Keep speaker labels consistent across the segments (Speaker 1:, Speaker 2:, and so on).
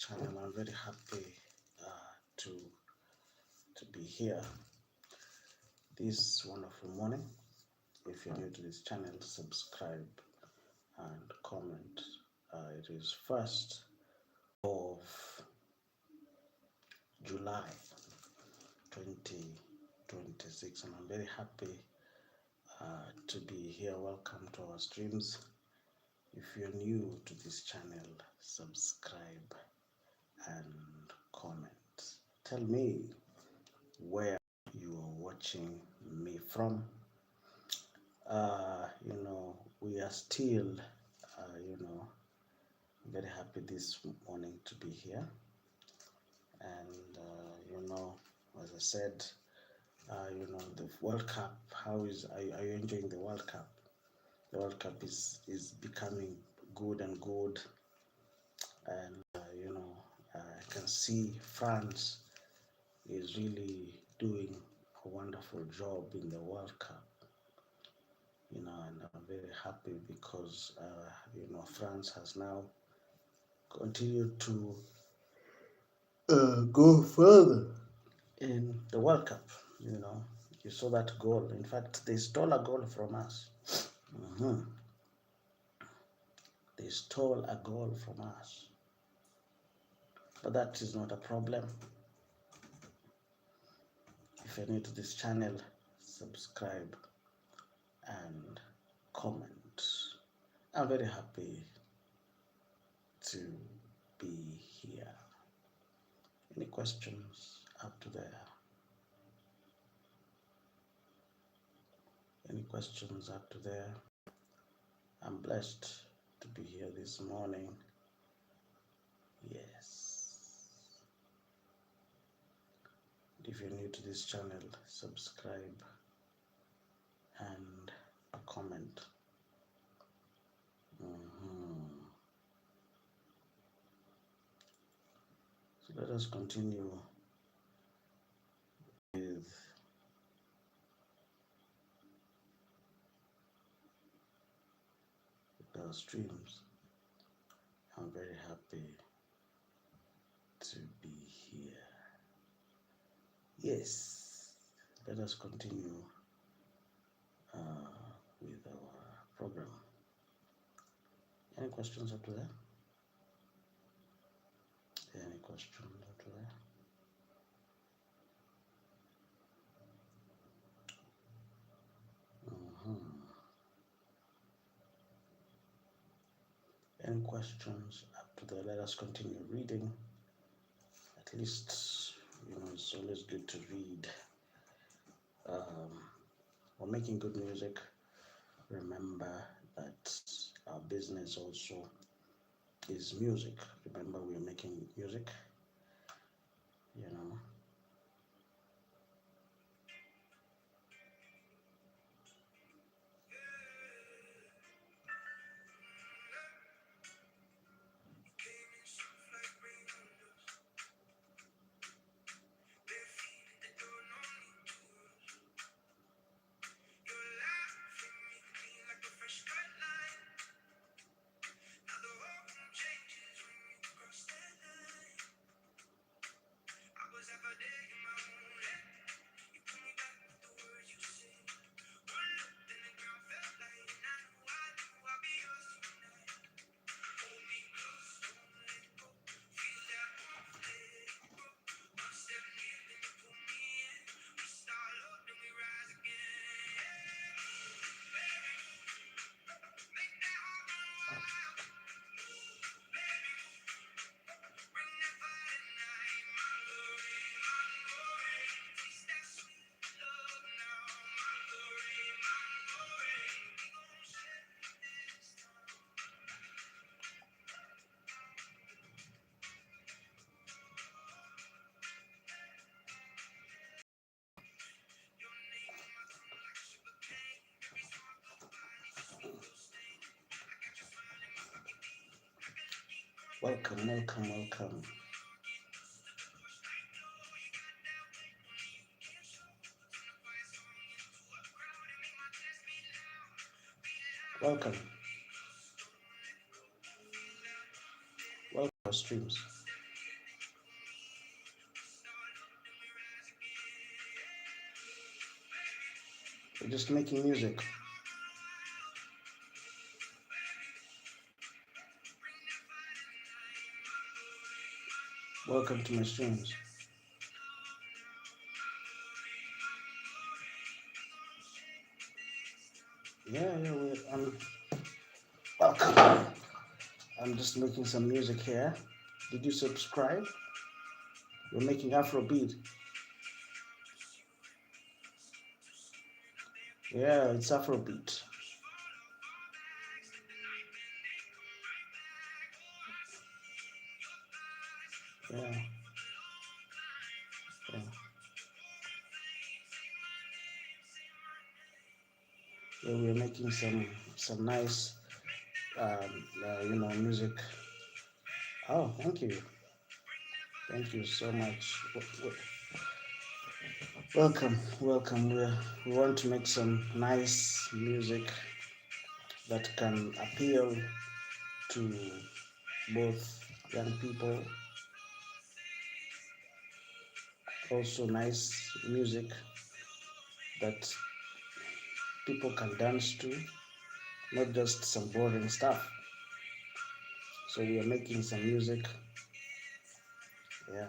Speaker 1: channel. I'm very happy to be here this wonderful morning. If you're new to this channel, subscribe and comment. It is 1st of July 2026, and I'm very happy to be here. Welcome to our streams. If you're new to this channel, subscribe and comment. Tell me where you are watching me from. We are still, very happy this morning to be here. And, as I said, the World Cup, are you enjoying the World Cup? The World Cup is becoming good and good. And, I can see France is really doing a wonderful job in the World Cup. And I'm very happy because, France has now continued to go further in the World Cup. You saw that goal. In fact, they stole a goal from us. They stole a goal from us. But that is not a problem. If you're new to this channel, subscribe and comment. I'm very happy to be here. Any questions up to there? Any questions up to there? I'm blessed to be here this morning. Yes. If you're new to this channel, subscribe and comment. So let us continue with our streams. I'm very happy to be here. Yes, let us continue with our program. Any questions up to there? Any questions up to there? Any questions up to there? Let us continue reading. At least, it's always good to read. We're making good music. Remember that our business also is music. Remember, we're making music. Welcome. Welcome to our streams. We're just making music. Welcome to my streams. Yeah, I'm welcome. I'm just making some music here. Did you subscribe? We're making Afrobeat. Yeah, it's Afrobeat. Yeah, yeah. Yeah, we're making some nice, music. Oh, thank you so much. Welcome, welcome. We want to make some nice music that can appeal to both young people, also nice music that people can dance to, not just some boring stuff. So we are making some music. Yeah.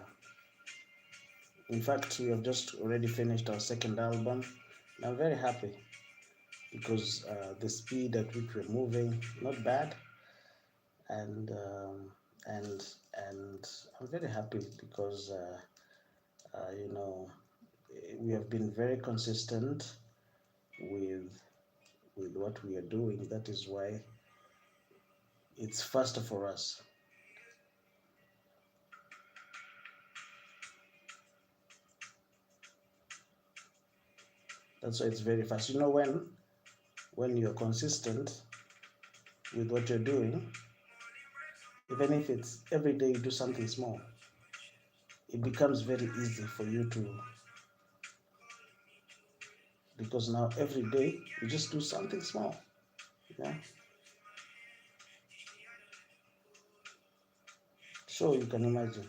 Speaker 1: In fact, we have just already finished our second album. And I'm very happy because the speed at which we're moving, not bad, and um, and and I'm very happy because uh, you know we have been very consistent with what we are doing. That is why it's faster for us. That's why it's very fast. You know, when you're consistent with what you're doing, even if it's every day you do something small, it becomes very easy for you to, because now every day you just do something small. Yeah. So you can imagine.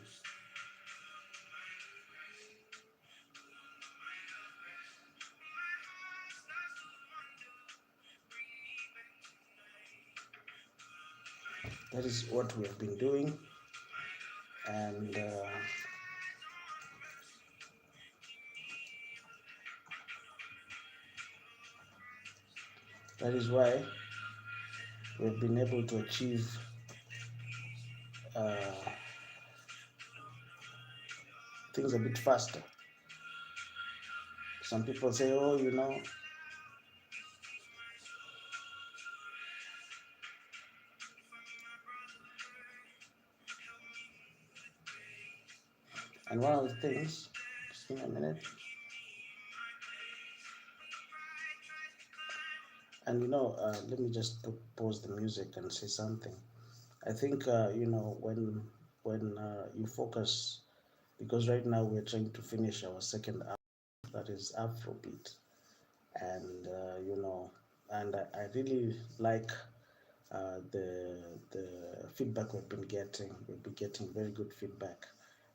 Speaker 1: That is what we have been doing, and that is why we've been able to achieve uh, things a bit faster. Some people say, oh, and one of the things, just give me a minute, and let me just pause the music and say something. I think, when you focus, because right now we're trying to finish our second album, that is Afrobeat, and I really like the feedback we've been getting. We've been getting very good feedback.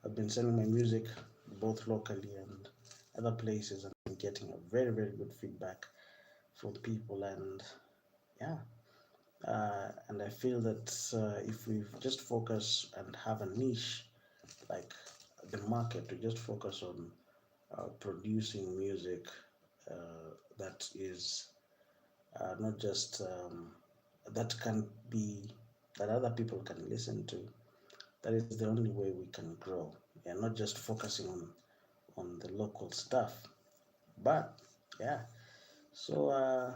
Speaker 1: I've been sending my music both locally and other places, and been getting a very very good feedback from people, and yeah. And I feel that if we just focus and have a niche like the market, to just focus on producing music that is not just that can be that other people can listen to. That is the only way we can grow. Yeah, not just focusing on the local stuff, but yeah. So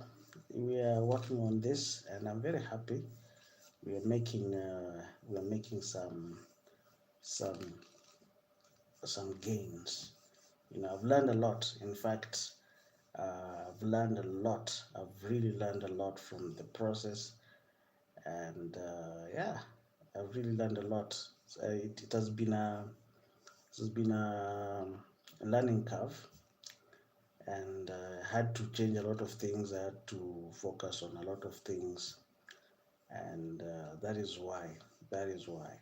Speaker 1: we are working on this, and I'm very happy. We are making some some gains. I've learned a lot. In fact, I've learned a lot. I've really learned a lot from the process, and yeah, I've really learned a lot. It has been a learning curve, and I had to change a lot of things. I had to focus on a lot of things, and that is why. That is why.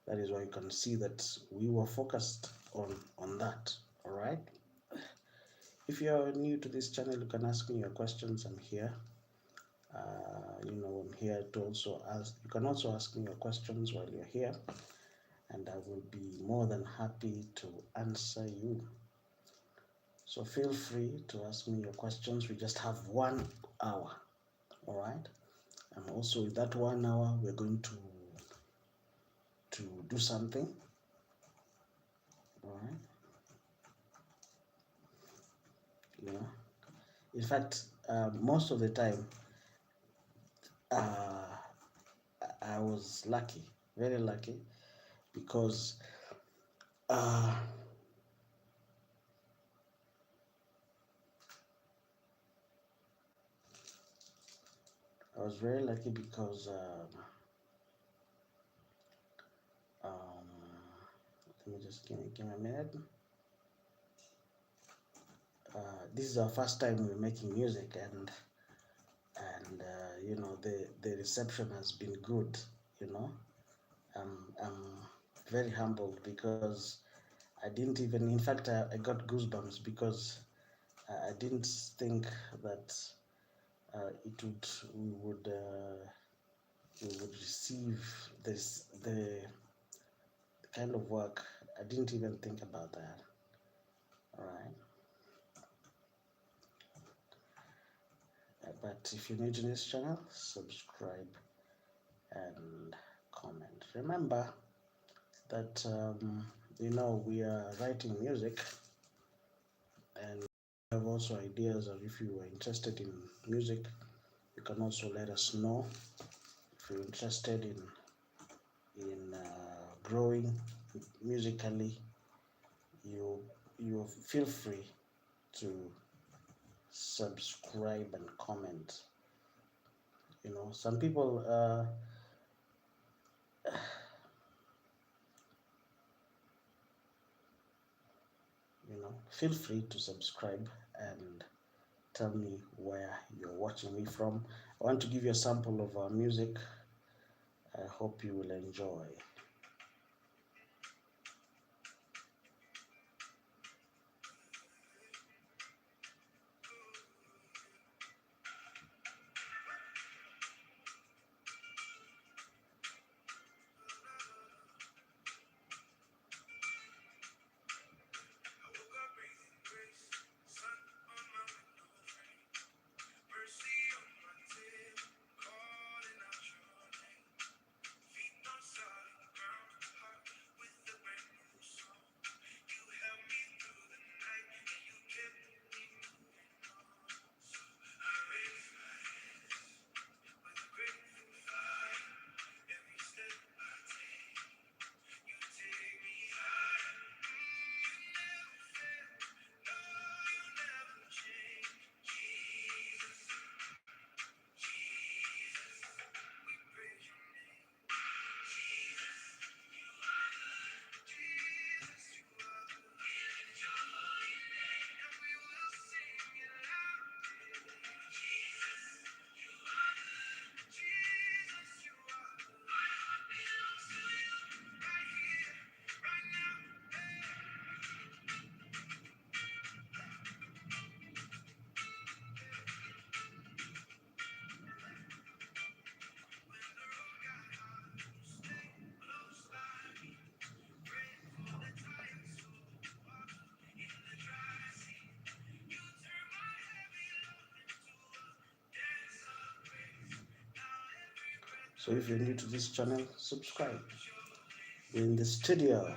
Speaker 1: That is why you can see that we were focused on that. All right. If you are new to this channel, you can ask me your questions. I'm here. I'm here to also ask. You can also ask me your questions while you're here, and I will be more than happy to answer you. So feel free to ask me your questions. We just have 1 hour, all right? And also with that 1 hour, we're going to do something, all right? In fact, most of the time, I was lucky, very lucky, because I was very lucky because let me just give me a minute. This is our first time we're making music, and the reception has been good. I'm very humbled because I didn't even, in fact, I got goosebumps because I didn't think that we would receive the kind of work. I didn't even think about that. All right. But if you're new to this channel, subscribe and comment. Remember that we are writing music, and we have also ideas. Or if you are interested in music, you can also let us know. If you're interested in growing musically, you feel free to subscribe and comment. Some people feel free to subscribe and tell me where you're watching me from. I want to give you a sample of our music. I hope you will enjoy. So if you're new to this channel, subscribe. We're in the studio.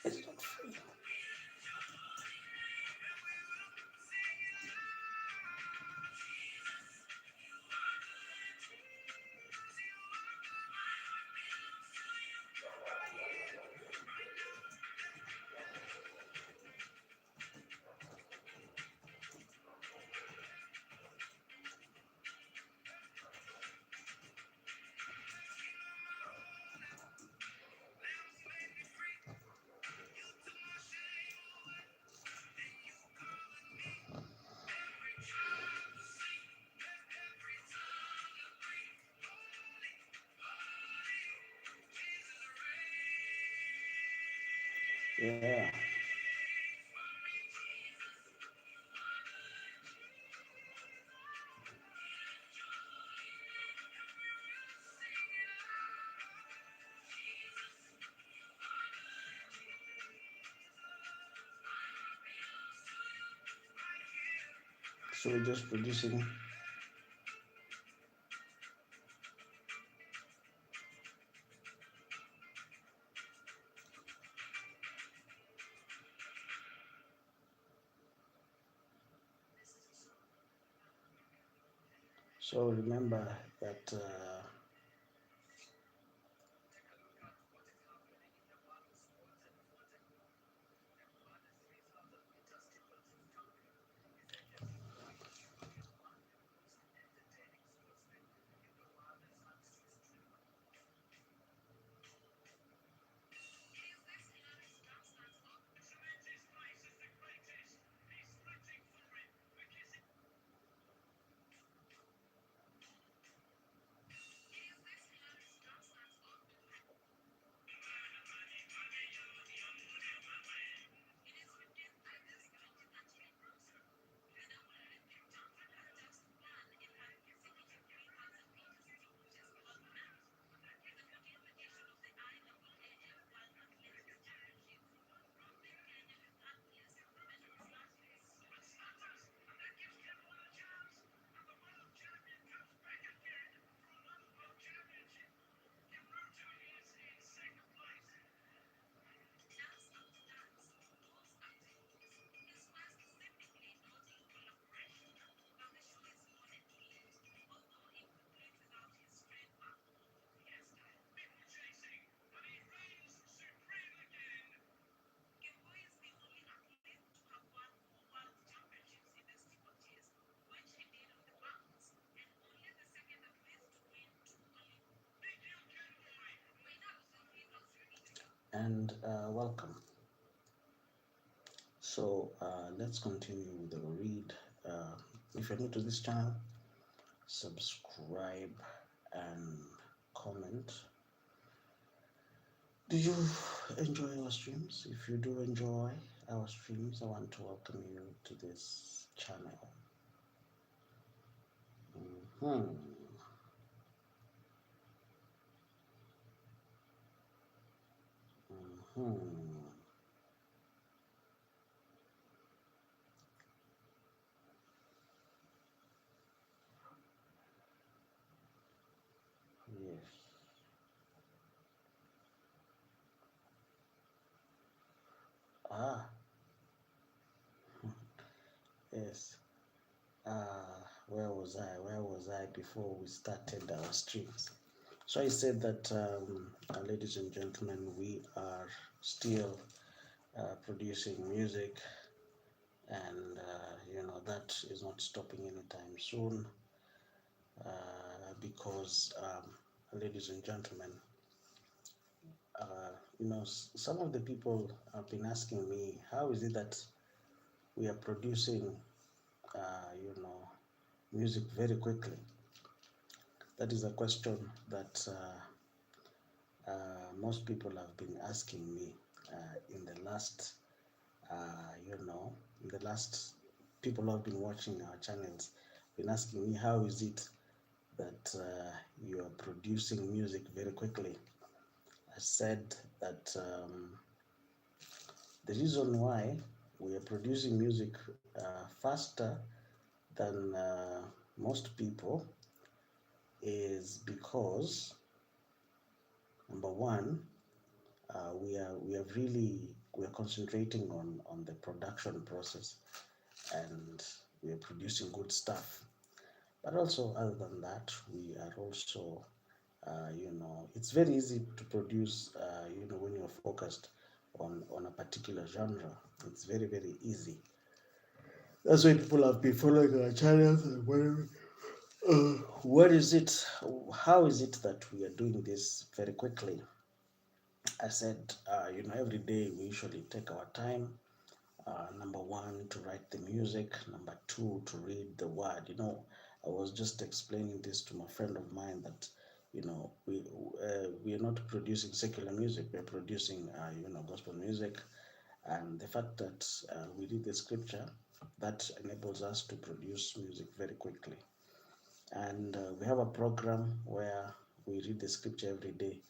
Speaker 1: It's not free. Yeah. So we're just producing. So remember that and welcome. So let's continue with the read. If you're new to this channel, subscribe and comment. Do you enjoy our streams? If you do enjoy our streams, I want to welcome you to this channel. Hmm. Hmm. Yes. Ah, yes. Where was I? Where was I before we started our streams? So I said that, ladies and gentlemen, we are still producing music, and that is not stopping anytime soon, because, ladies and gentlemen, some of the people have been asking me, how is it that we are producing, you know, music very quickly? That is a question that most people have been asking me in the last, in the last, people who have been watching our channels been asking me, how is it that you are producing music very quickly? I said that the reason why we are producing music faster than most people is because, number one, we are concentrating on the production process, and we are producing good stuff. But also, other than that, we are also, it's very easy to produce, when you're focused on a particular genre. It's very, very easy. That's why people have been following our channels and wondering, what is it? How is it that we are doing this very quickly? I said, every day we usually take our time. Number one, to write the music. Number two, to read the word. I was just explaining this to my friend of mine that, we are not producing secular music. We're producing, gospel music. And the fact that we read the scripture, that enables us to produce music very quickly. And we have a program where we read the scripture every day,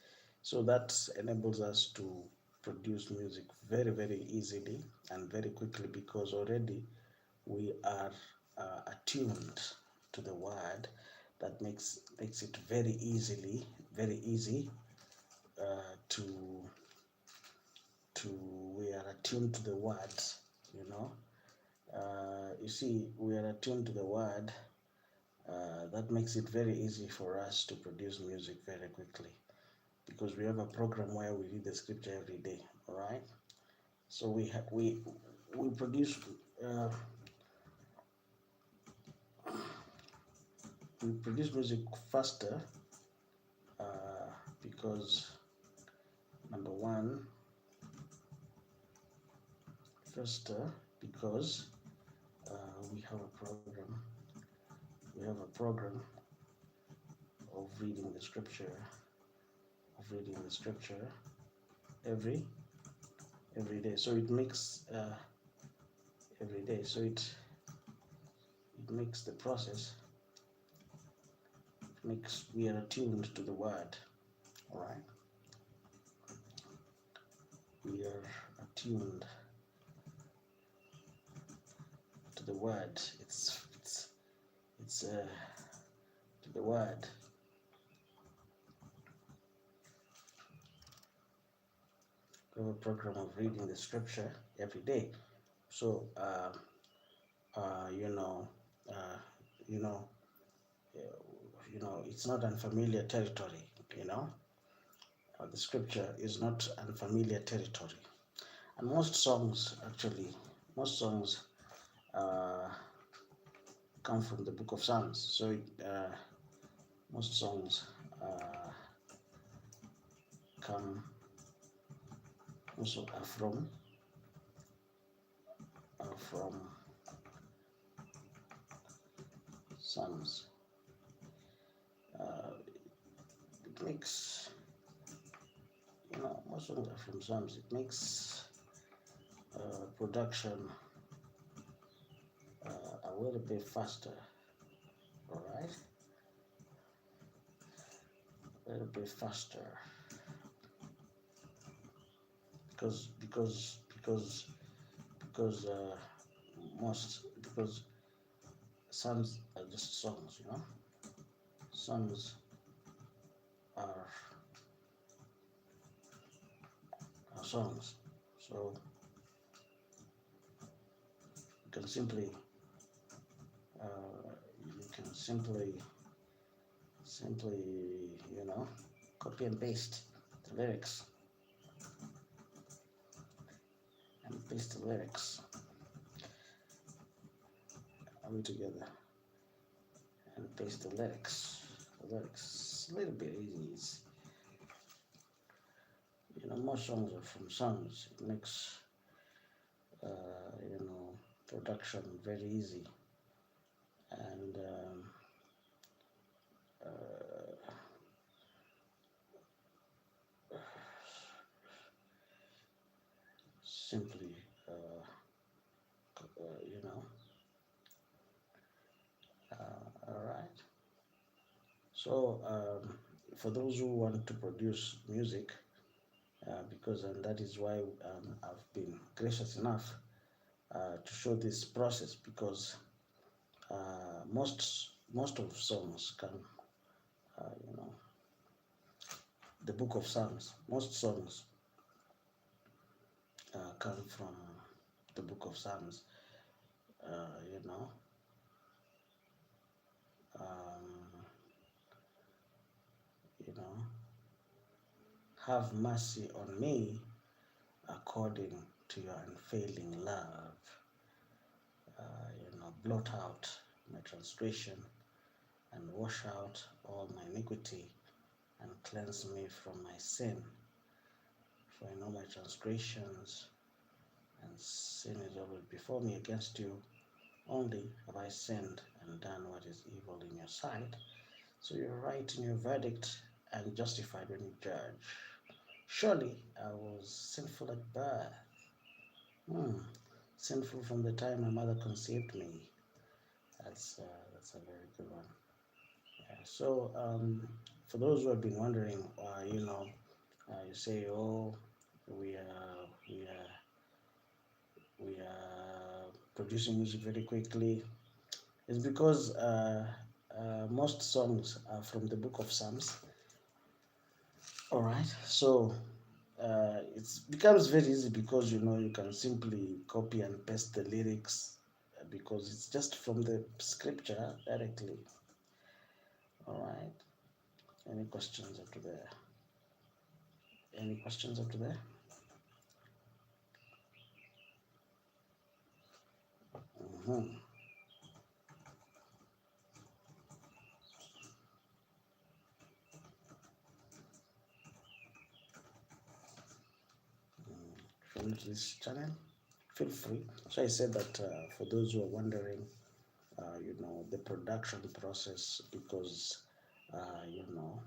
Speaker 1: so that enables us to produce music very, very easily and very quickly, because already we are attuned to the word. That makes it very easy to we are attuned to the words, you know. You see, we are attuned to the word. That makes it very easy for us to produce music very quickly, because we have a program where we read the scripture every day. All right, so we produce uh, music faster, uh, because number one, faster because we have a program. We have a program of reading the scripture, every day. So it makes every day. So it makes the process. It makes we are attuned to the word. All right. We are attuned to the word. It's to the word. We have a program of reading the scripture every day. So you know, uh, you know, it's not unfamiliar territory. You know, the scripture is not unfamiliar territory, and most songs uh, come from the book of Psalms. So most songs come also are from Psalms. It makes, most songs are from Psalms. It makes production a little bit faster. All right, a little bit faster, because because Psalms are just songs, Songs are songs. So you can simply copy and paste the lyrics all together and paste the lyrics. The lyrics a little bit easy. Most songs are from Psalms. It makes production very easy, and simply you know all right. So for those who want to produce music, because and that is why I've been gracious enough to show this process, because most of songs come, the book of Psalms. Most songs come from the book of Psalms. Uh, you know, um, you know, have mercy on me according to your unfailing love. Blot out my transgression and wash out all my iniquity and cleanse me from my sin. For I know my transgressions and sin is always before me. Against you only have I sinned and done what is evil in your sight. So you're right in your verdict and justified when you judge. Surely I was sinful at birth, Hmm. Sinful from the time my mother conceived me. That's a very good one. Yeah. So for those who have been wondering, you say, oh, we are we are we are producing music very quickly. It's because most songs are from the book of Psalms. All right, so it becomes very easy because you can simply copy and paste the lyrics because it's just from the scripture directly. All right, any questions up to there? Any questions up to there? Mm-hmm. If you're new to this channel, feel free. So I said that for those who are wondering, the production process, because you know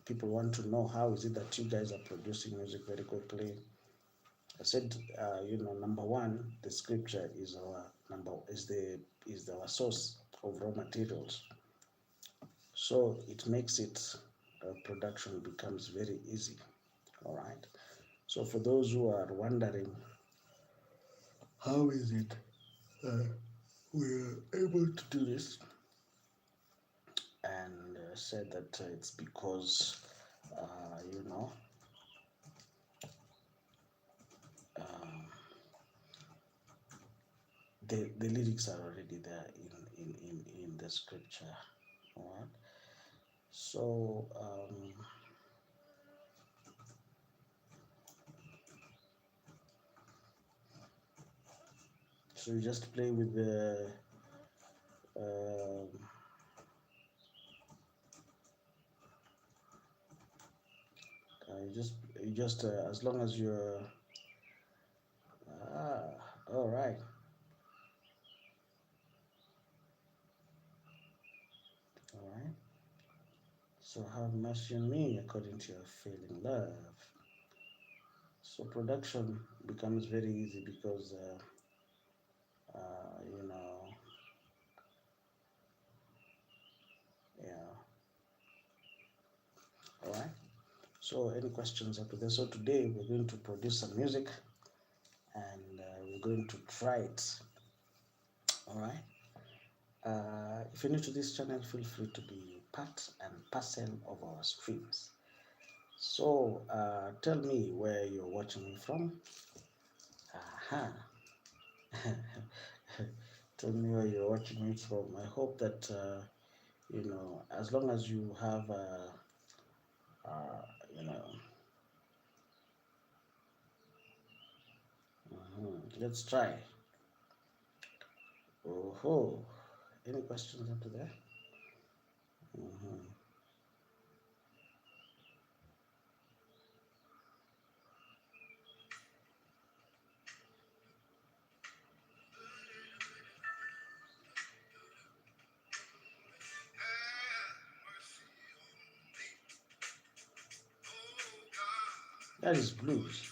Speaker 1: people want to know how is it that you guys are producing music very quickly. I said, number one, the scripture is our number is our source of raw materials, so it makes it production becomes very easy. All right. So for those who are wondering, how is it uh, we're able to do this, and said that it's because you know um, the lyrics are already there in the scripture. All right. So you just play with the um, you just as long as you're all right. All right. So have mercy on me according to your failing love. So production becomes very easy because uh, you know yeah. All right. So any questions after this? So today we're going to produce some music and we're going to try it. All right. If you're new to this channel, feel free to be part and parcel of our streams. So tell me where you're watching me from. Aha. Tell me where you're watching me from. I hope that as long as you have uh, you know let's try. Oh, any questions after that? Mm-hmm. That is blues.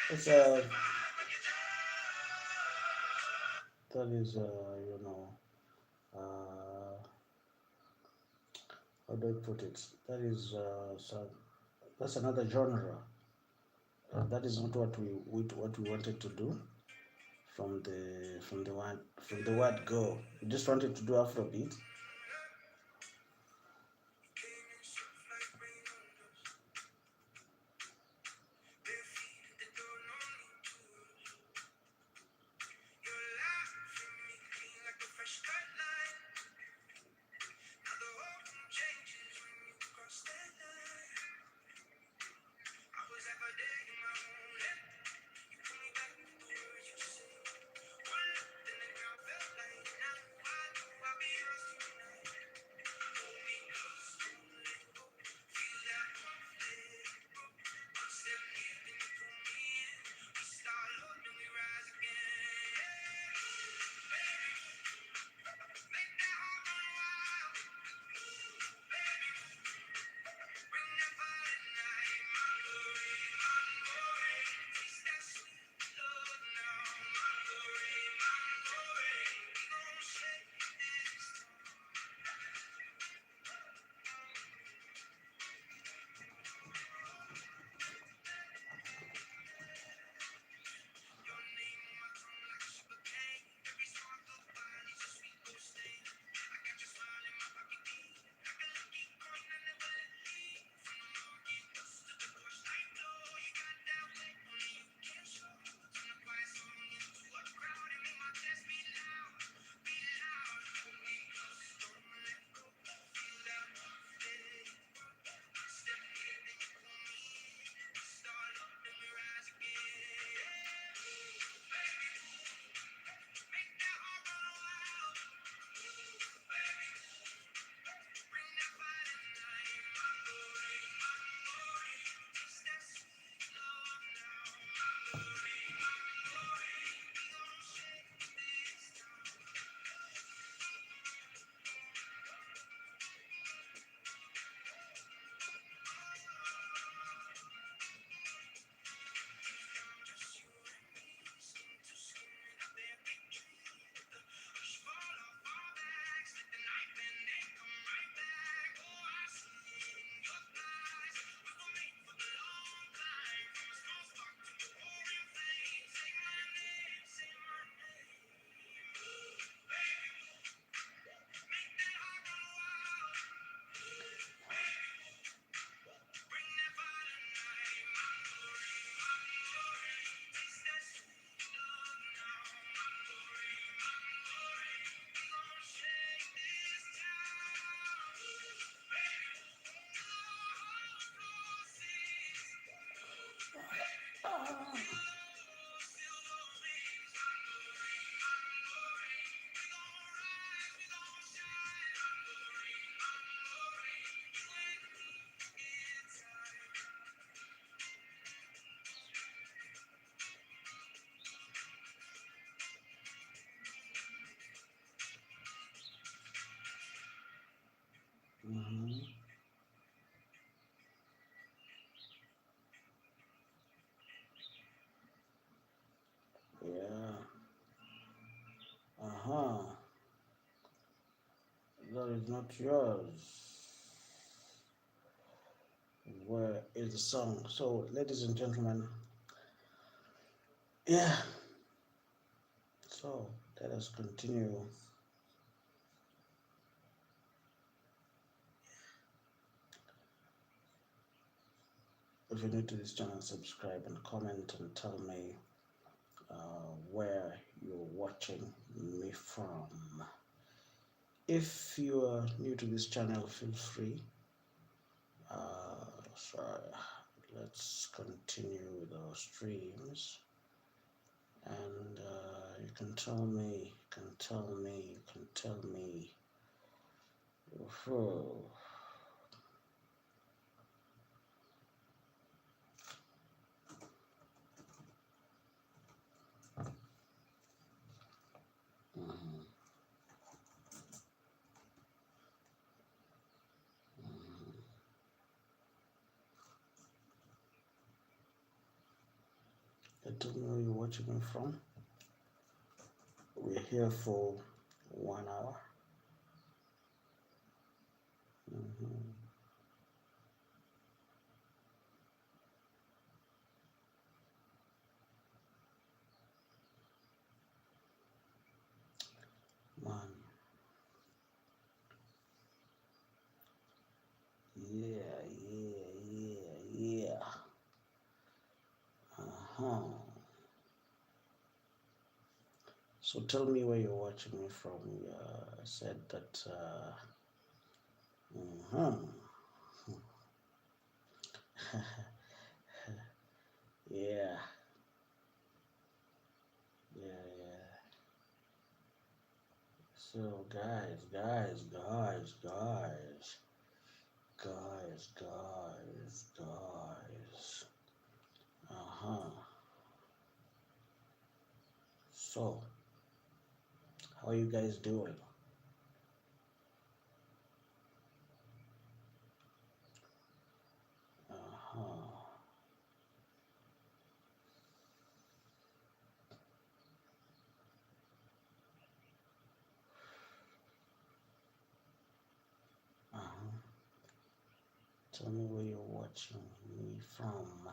Speaker 1: It's a that is uh, how do I put it? That is that's another genre. That is not what we wanted to do from the word go. We just wanted to do Afrobeat. channel is not yours. Where is the song? So, ladies and gentlemen, yeah. So, let us continue. If you're new to this channel, subscribe and comment and tell me where you're watching me from. If you are new to this channel, feel free. So let's continue with our streams, and you can tell me. Oh. Tell me where you're watching me from. We're here for 1 hour. Man, yeah. So tell me where you're watching me from. You said that. Yeah. So guys. So, how are you guys doing? Tell me where you're watching me from.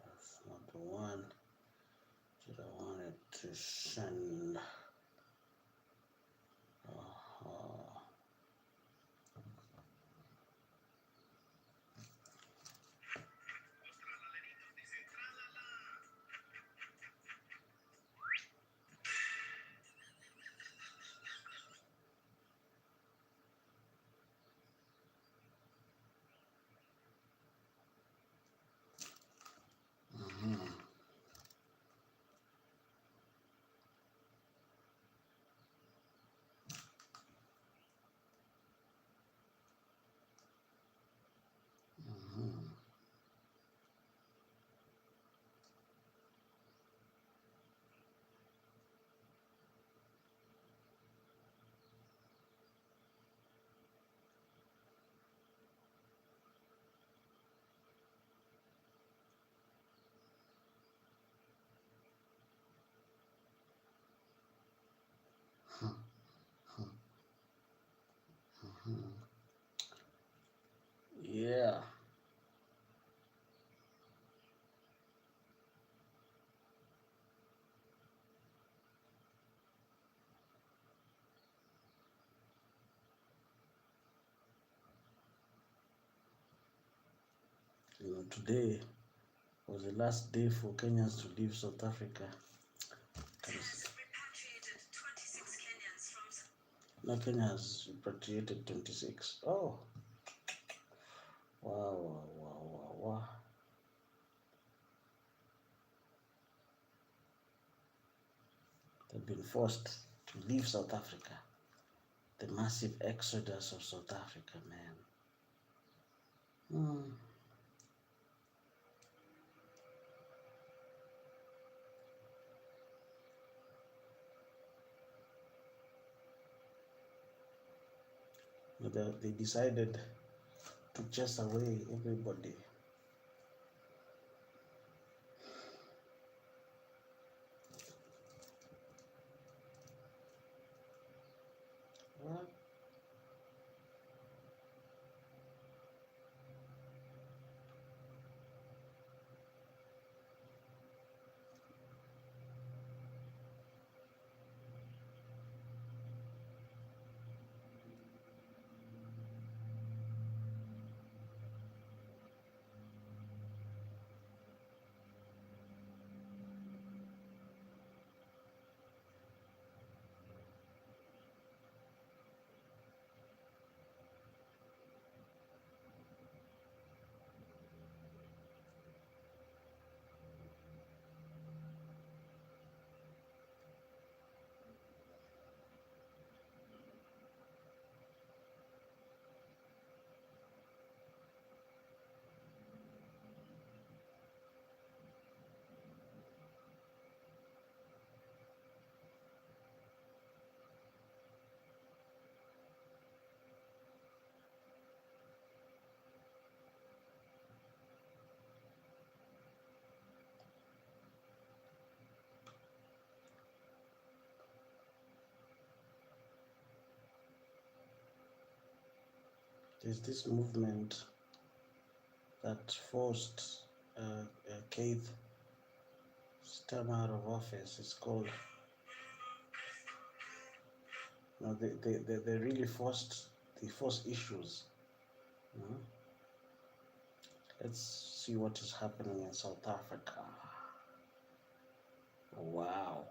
Speaker 1: That's not the one that I wanted to send. Yeah. Today was the last day for Kenyans to leave South Africa. No, Kenya has repatriated 26. Oh. Wow. have been forced to leave South Africa. The massive exodus of South Africa, man. Hmm. They decided to chase away everybody. Well, there's this movement that forced Keith Starmer out of office. It's called, they really forced issues. You know? Let's see what is happening in South Africa. Wow.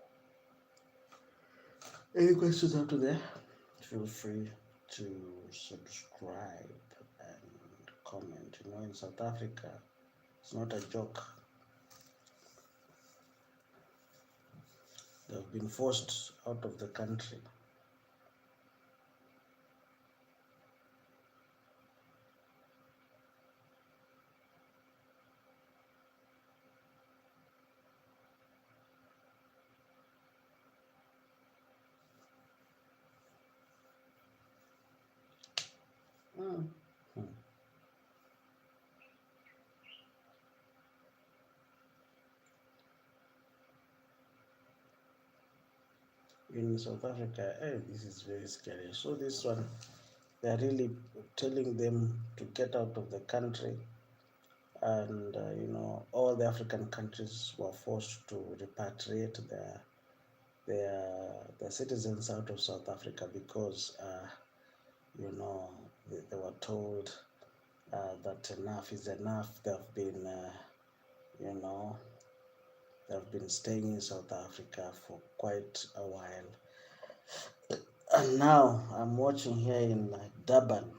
Speaker 1: Any questions after there? Feel free to subscribe and comment. In South Africa, it's not a joke. They've been forced out of the country. Mm. In South Africa, this is very scary. So this one, they're really telling them to get out of the country, and all the African countries were forced to repatriate their citizens out of South Africa because they were told that enough is enough. You know, they've been staying in South Africa for quite a while. And now I'm watching here in Durban,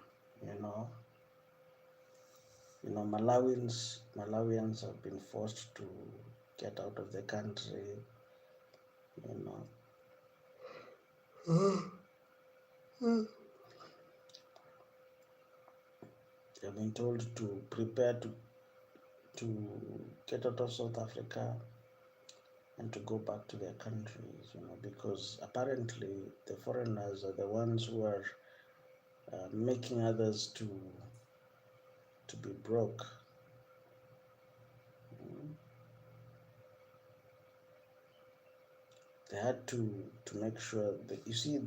Speaker 1: Malawians have been forced to get out of the country, They've been told to prepare to get out of South Africa and to go back to their countries, because apparently the foreigners are the ones who are making others to be broke. They had to make sure that, you see,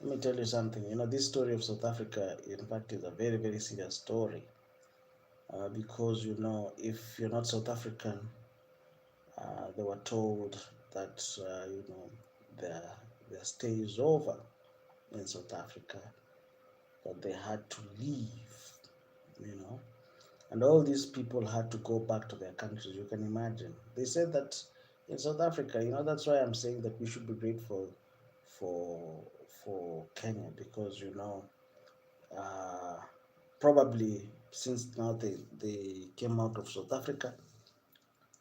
Speaker 1: let me tell you something. This story of South Africa, in fact, is a very, very serious story. Because, if you're not South African, they were told that, their stay is over in South Africa, that they had to leave, and all these people had to go back to their countries. You can imagine. They said that in South Africa, that's why I'm saying that we should be grateful for Kenya, because probably since now they came out of South Africa,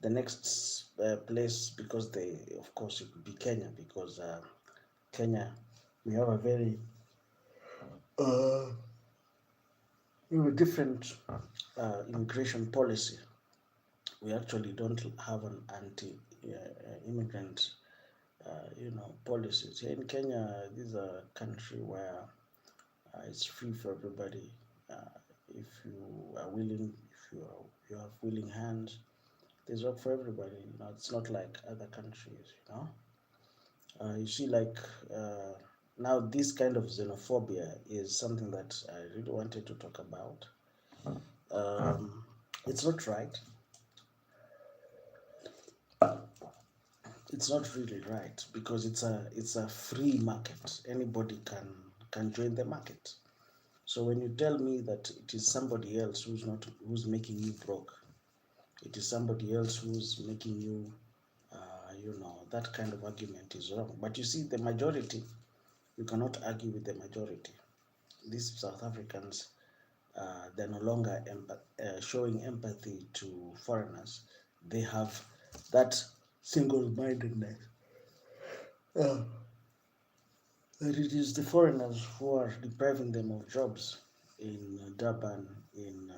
Speaker 1: The next place, because they, of course, it would be Kenya, because Kenya, we have a very uh, different immigration policy. We actually don't have an anti-immigrant, policies. Here in Kenya, this is a country where it's free for everybody. If you are willing, if you have willing hands, there's work for everybody. It's not like other countries. You see, like now, this kind of xenophobia is something that I really wanted to talk about. Um, it's not right. It's not really right because it's a free market. Anybody can join the market. So when you tell me that it is somebody else who's making you broke, it is somebody else who's making you, that kind of argument is wrong. But you see, the majority, you cannot argue with the majority. These South Africans, they're no longer showing empathy to foreigners. They have that single-mindedness. Uh, that it is the foreigners who are depriving them of jobs in Durban, in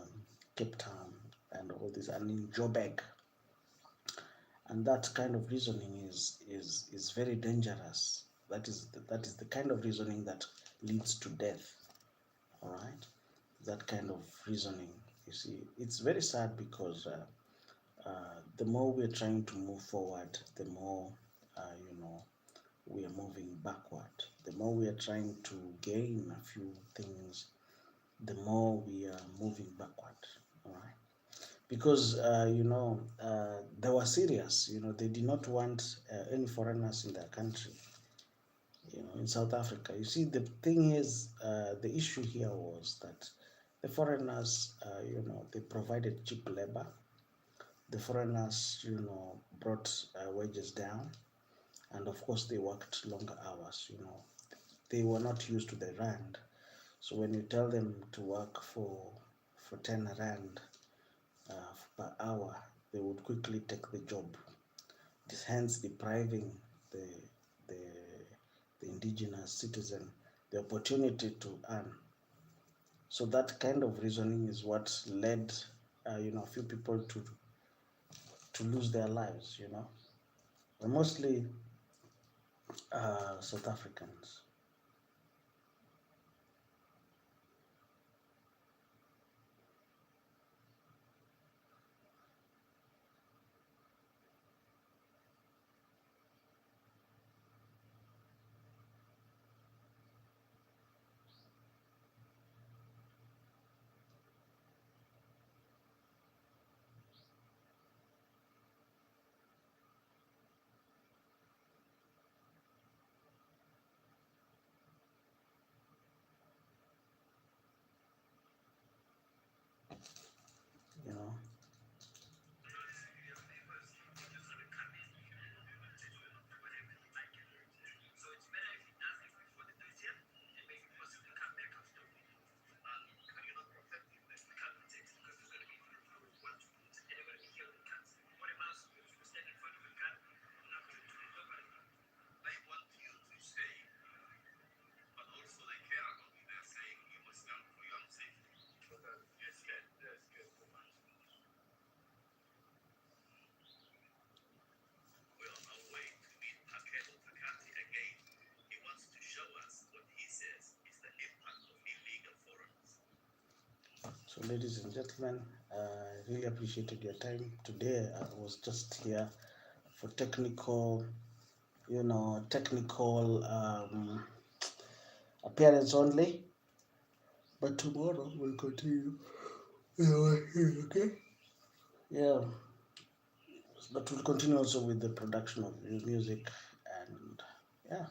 Speaker 1: Cape Town, and all this, and in Joburg. And that kind of reasoning is very dangerous. That is the kind of reasoning that leads to death. All right, that kind of reasoning. You see, it's very sad because the more we're trying to move forward, the more we are moving backward. The more we are trying to gain a few things, the more we are moving backward. All right, because they were serious. They did not want any foreigners in their country. In South Africa, you see, the thing is, the issue here was that the foreigners, they provided cheap labor. The foreigners, brought wages down, and of course, they worked longer hours. They were not used to the rand. So when you tell them to work for 10 rand per hour, they would quickly take the job. This hence depriving the the the indigenous citizen the opportunity to earn. So that kind of reasoning is what led a few people to lose their lives. And mostly South Africans. You know. So, ladies and gentlemen, I really appreciated your time today. I was just here for technical appearance only. But tomorrow we'll continue. Okay. Yeah, but we'll continue also with the production of new music, and yeah.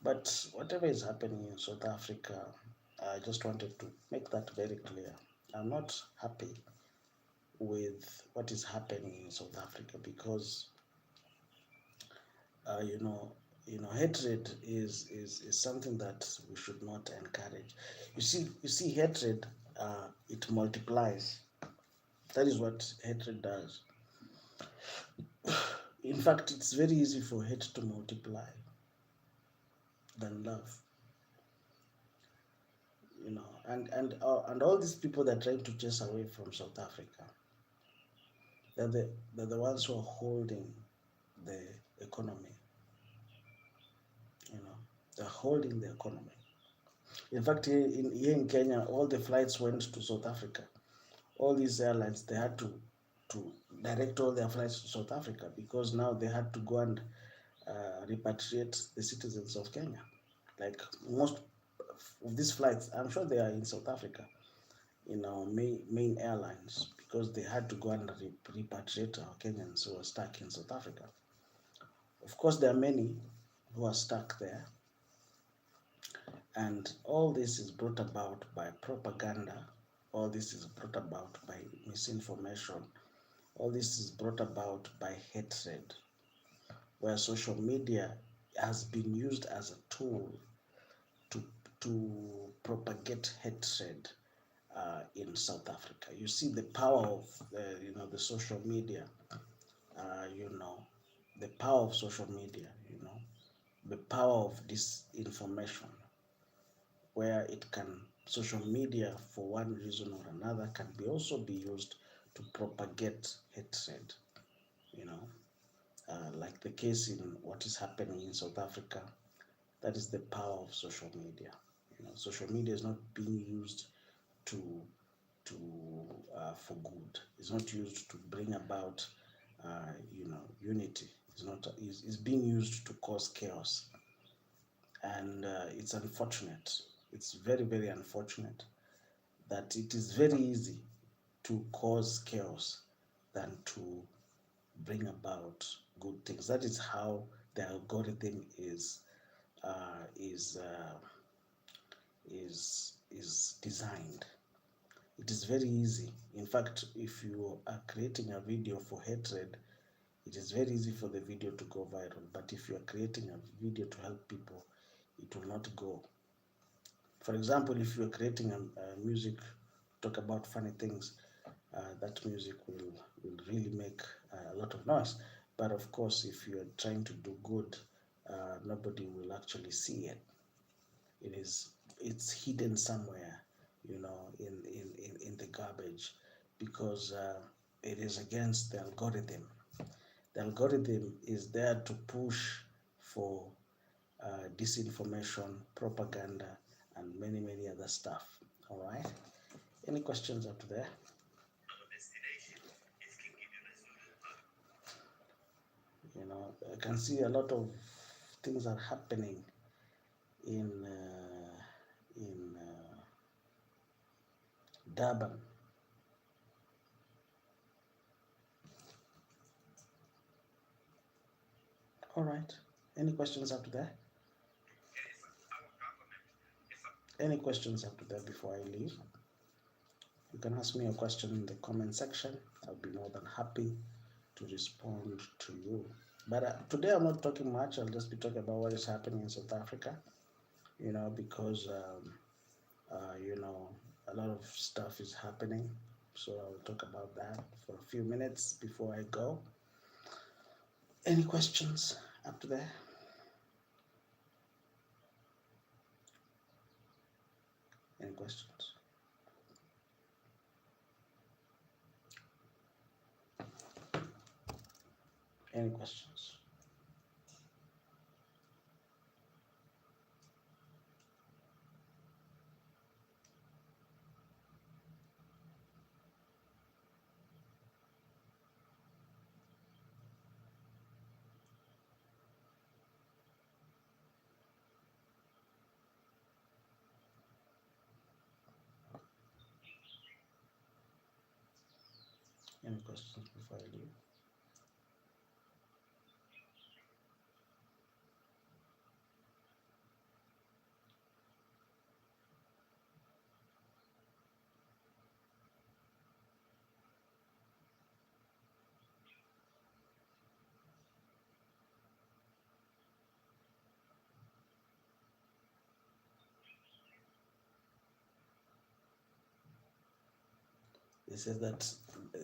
Speaker 1: But whatever is happening in South Africa, I just wanted to make that very clear. I'm not happy with what is happening in South Africa because uh, you know hatred is something that we should not encourage. You see hatred, it multiplies. That is what hatred does. In fact, it's very easy for hate to multiply than love. And all these people that are trying to chase away from South Africa, they're the ones who are holding the economy. They're holding the economy. In fact, here in Kenya, all the flights went to South Africa. All these airlines, they had to direct all their flights to South Africa because now they had to go and repatriate the citizens of Kenya. Like most of these flights, I'm sure they are in South Africa, in our main airlines, because they had to go and repatriate our Kenyans who are stuck in South Africa. Of course, there are many who are stuck there, and all this is brought about by propaganda. All this is brought about by misinformation. All this is brought about by hatred, where social media has been used as a tool to, to propagate hatred in South Africa. You see the power of the social media, the power of social media, the power of disinformation, where it can, social media for one reason or another can be also be used to propagate hatred, like the case in what is happening in South Africa. That is the power of social media. Social media is not being used to to for good. It's not used to bring about unity. It's being used to cause chaos, and it's unfortunate. It's very, very unfortunate that it is very easy to cause chaos than to bring about good things. That is how the algorithm is designed. It is very easy. In fact, if you are creating a video for hatred, it is very easy for the video to go viral. But if you are creating a video to help people, it will not go. For example, if you are creating a music talk about funny things, that music will really make a lot of noise. But of course, if you are trying to do good, nobody will actually see it. It's hidden somewhere, in the garbage, because it is against the algorithm. The algorithm is there to push for disinformation, propaganda, and many, many other stuff. All right. Any questions up to there? I can see a lot of things are happening in Durban. All right. Any questions up to there? Any questions up to there before I leave? You can ask me a question in the comment section. I'll be more than happy to respond to you. But today I'm not talking much. I'll just be talking about what is happening in South Africa, because, a lot of stuff is happening. So I'll talk about that for a few minutes before I go. Any questions up to there? Any questions? Any questions? Any questions before I leave? They said that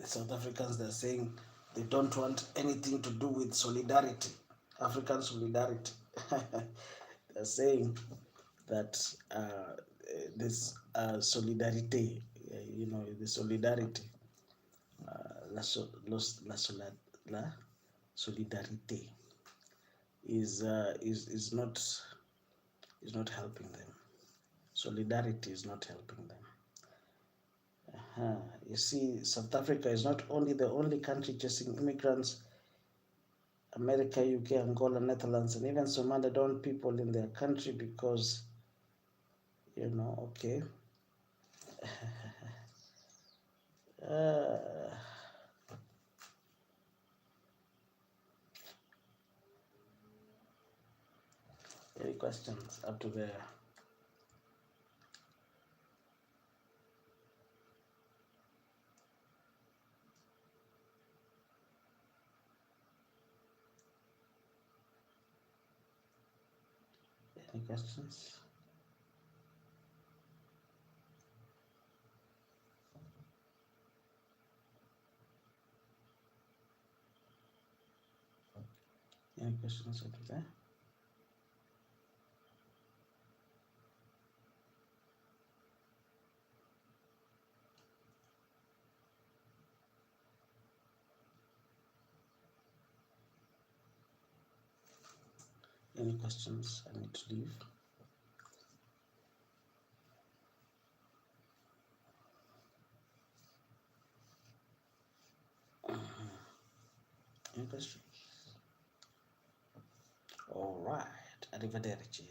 Speaker 1: South Africans, they're saying They don't want anything to do with solidarity, African solidarity. They're saying that this solidarity, the solidarity, la solidarity is not helping them. Solidarity is not helping them. You see, South Africa is not only the only country chasing immigrants. America, UK, Angola, Netherlands, and even Somalia don't want people in their country because, okay. Any questions up to there? Any questions? Any questions up to there? Any questions? I need to leave. Any questions? All right. Arrivederci.